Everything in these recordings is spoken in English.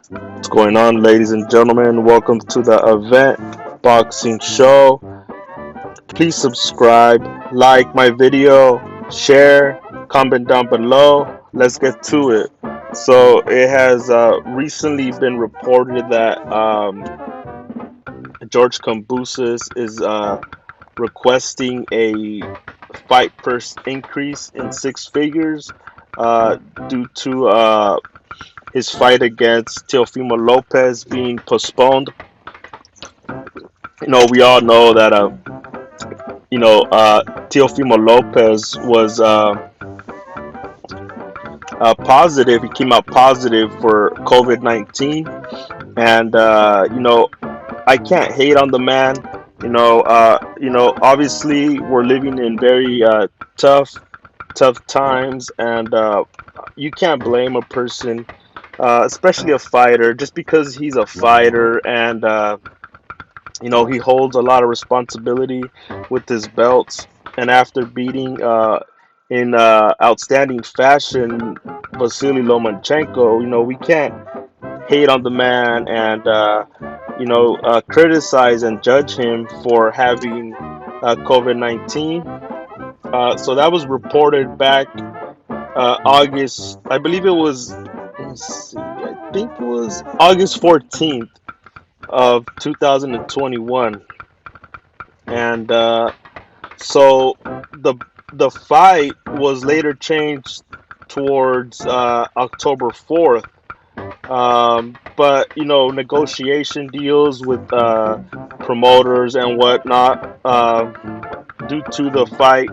What's going on, ladies and gentlemen? Welcome to the event boxing show. Please subscribe, like my video, share, comment down below. Let's get to it. So, it has recently been reported that George Kamboses is requesting a fight purse increase in six figures uh, due to his fight against Teofimo Lopez being postponed. We all know that Teofimo Lopez was positive. He came out positive for COVID-19, and I can't hate on the man. Obviously we're living in very tough times, and you can't blame a person, especially a fighter, just because he's a fighter and he holds a lot of responsibility with his belts. And after beating in outstanding fashion Vasily Lomachenko, we can't hate on the man and criticize and judge him for having COVID-19. So that was reported back August. I believe it was. Let me see. I think it was August 14th of 2021, and so the fight was later changed towards October 4th. But negotiation deals with promoters and whatnot, due to the fight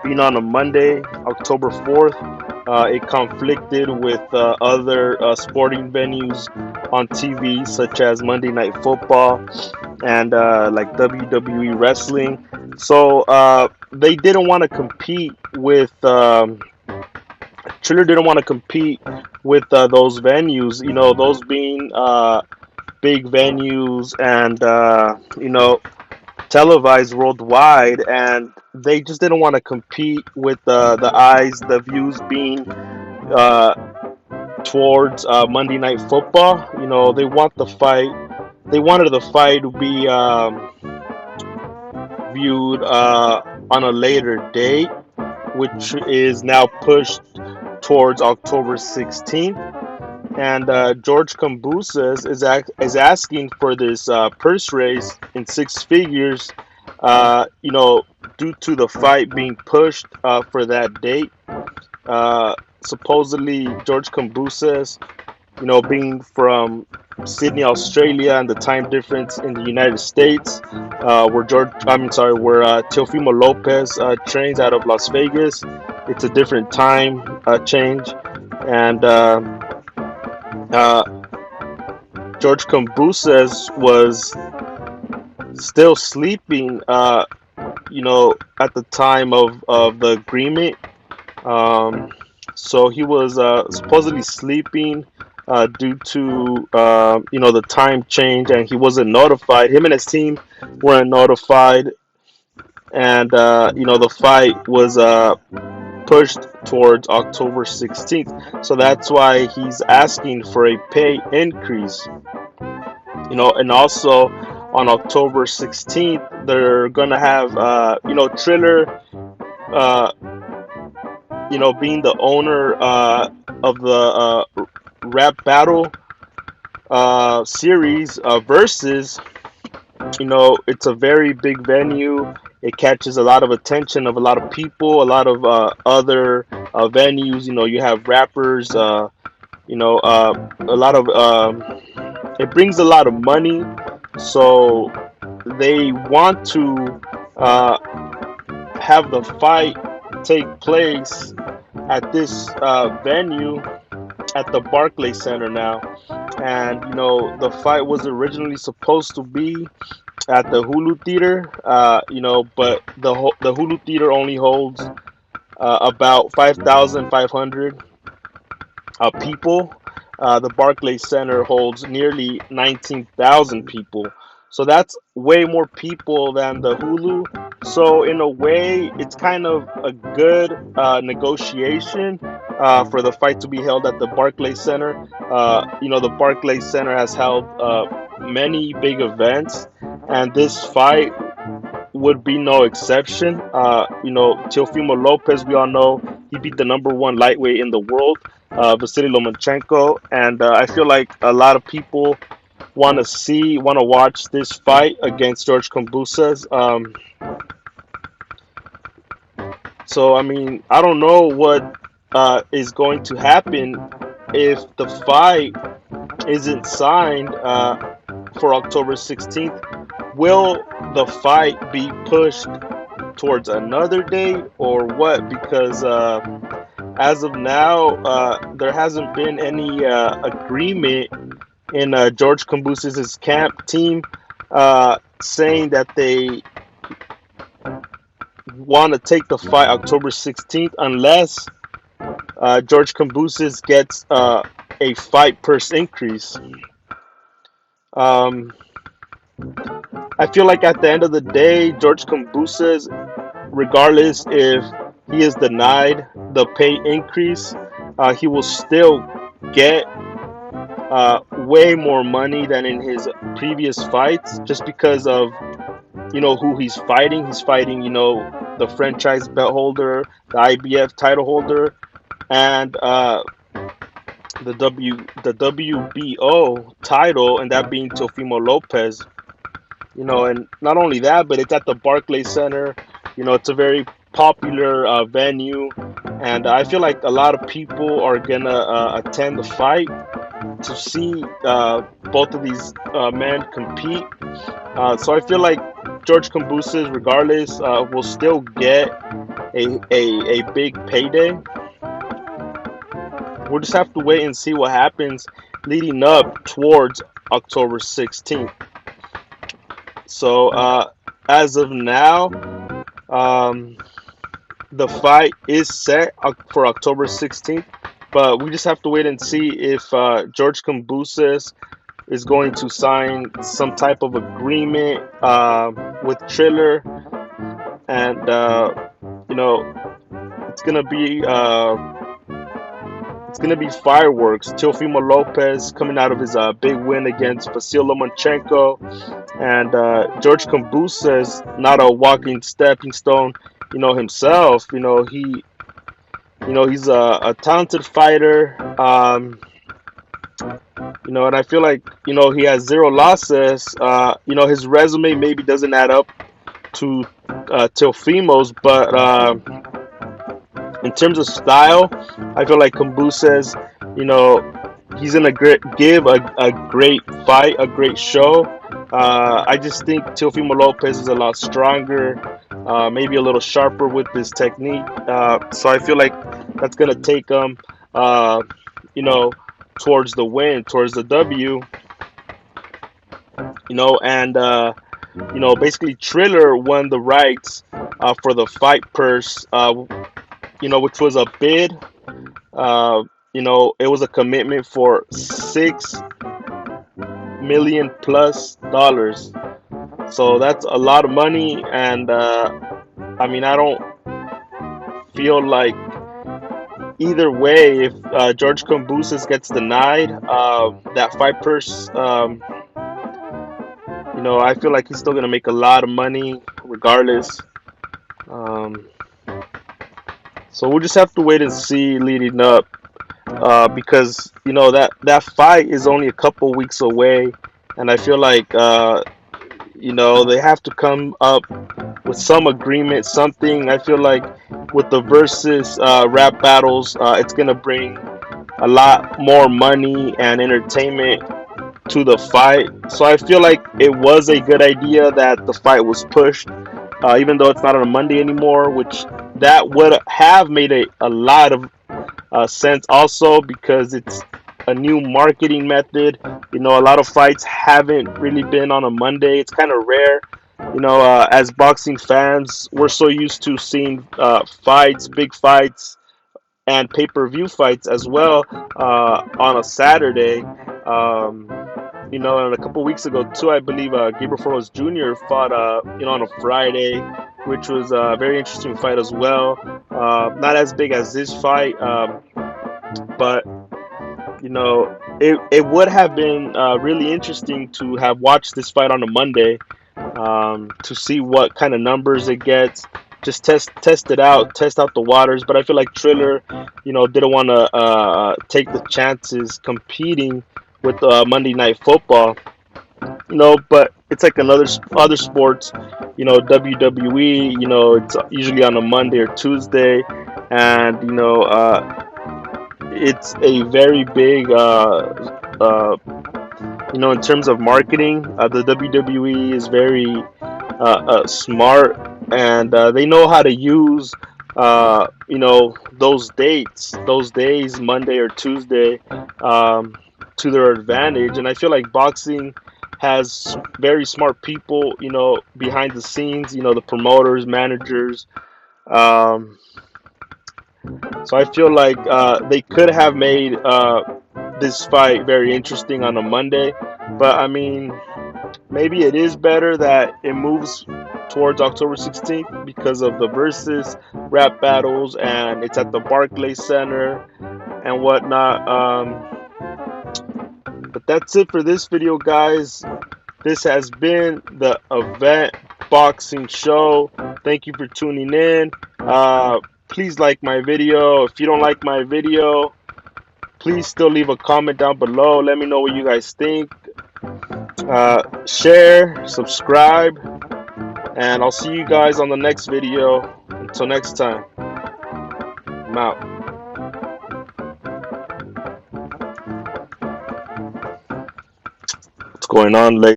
being on a Monday, October 4th, it conflicted with other sporting venues on TV, such as Monday Night Football and like WWE wrestling. So they didn't want to compete with. Triller didn't want to compete with those venues. Those being big venues and televised worldwide, and they just didn't want to compete with the views being uh, towards Monday Night Football. They want the fight. They wanted the fight to be viewed on a later date, which is now pushed towards October 16th. And George Kamboses is asking for this purse raise in six figures, due to the fight being pushed for that date. Supposedly, George Kamboses, being from Sydney, Australia, and the time difference in the United States, where Teofimo Lopez trains out of Las Vegas. It's a different time change, and uh, George Kamboses was still sleeping, at the time of the agreement. Um, so he was supposedly sleeping due to the time change, and he wasn't notified. Him and his team weren't notified, and the fight was pushed towards October 16th. So that's why he's asking for a pay increase. And also on October 16th, they're gonna have Triller, uh, being the owner of the rap battle series versus. It's a very big venue. It catches a lot of attention of a lot of people, a lot of other venues. You have rappers. A lot of. It brings a lot of money, so they want to have the fight take place at this venue at the Barclay Center now. And the fight was originally supposed to be at the Hulu Theater, but the Hulu Theater only holds about 5,500 people. The Barclay Center holds nearly 19,000 people. So that's way more people than the Hulu. So in a way, it's kind of a good negotiation for the fight to be held at the Barclays Center. The Barclays Center has held many big events, and this fight would be no exception. Teofimo Lopez, we all know he beat the number one lightweight in the world, Vasily Lomachenko, and I feel like a lot of people want to watch this fight against George Kamboses. So I mean, I don't know what is going to happen if the fight isn't signed for October 16th. Will the fight be pushed towards another date or what? Because as of now, there hasn't been any agreement in George Kamboses' camp team saying that they want to take the fight October 16th unless George Kamboses gets a fight purse increase. Um, I feel like at the end of the day, George Kamboses, regardless if he is denied the pay increase, he will still get way more money than in his previous fights, just because of who he's fighting. He's fighting the franchise belt holder, the IBF title holder, and the WBO title, and that being Teofimo Lopez. And not only that, but it's at the Barclays Center. It's a very popular venue, and I feel like a lot of people are gonna attend the fight to see both of these men compete. So I feel like George Kamboses, regardless, will still get a big payday. We'll just have to wait and see what happens leading up towards October 16th. So as of now, um, the fight is set for October 16th, but we just have to wait and see if George Kamboses is going to sign some type of agreement with Triller, and it's gonna be fireworks. Teofimo Lopez coming out of his big win against Vasily Lomachenko, and George Kamboses, not a walking stepping stone, himself. He's a talented fighter. And I feel like he has zero losses. His resume maybe doesn't add up to Teofimo's, but in terms of style, I feel like Kamboses, he's gonna give a great fight, a great show. I just think Teofimo Lopez is a lot stronger, maybe a little sharper with his technique. So I feel like that's gonna take him, you know, towards the win, towards the W. And basically Triller won the rights for the fight purse, which was a bid. It was a commitment for $6 million plus dollars. So that's a lot of money, and I mean, I don't feel like either way, if George Kamboses gets denied that fight purse, I feel like he's still gonna make a lot of money regardless. Um, so we'll just have to wait and see leading up, because that fight is only a couple weeks away, and I feel like they have to come up with some agreement, something. I feel like with the versus rap battles, it's gonna bring a lot more money and entertainment to the fight. So I feel like it was a good idea that the fight was pushed, even though it's not on a Monday anymore, which that would have made a lot of sense also, because it's a new marketing method. A lot of fights haven't really been on a Monday. It's kind of rare. As boxing fans, we're so used to seeing fights, big fights, and pay-per-view fights as well on a Saturday. And a couple weeks ago too, I believe Gabriel Forrest Jr. fought, on a Friday, which was a very interesting fight as well. Not as big as this fight, But it would have been really interesting to have watched this fight on a Monday, to see what kind of numbers it gets. Just test it out, test out the waters. But I feel like Triller, didn't want to take the chances competing with Monday Night Football. But it's like other sports, WWE. It's usually on a Monday or Tuesday, and it's a very big in terms of marketing. The WWE is very smart, and they know how to use those days, Monday or Tuesday, to their advantage. And I feel like boxing has very smart people, behind the scenes, the promoters, managers. um, so I feel like they could have made this fight very interesting on a Monday. But I mean, maybe it is better that it moves towards October 16th because of the versus rap battles, and it's at the Barclays Center and whatnot. But that's it for this video, guys. This has been the Event Boxing Show. Thank you for tuning in. Please like my video. If you don't like my video, please still leave a comment down below. Let me know what you guys think. Share, subscribe, and I'll see you guys on the next video. Until next time, I'm out. What's going on, ladies?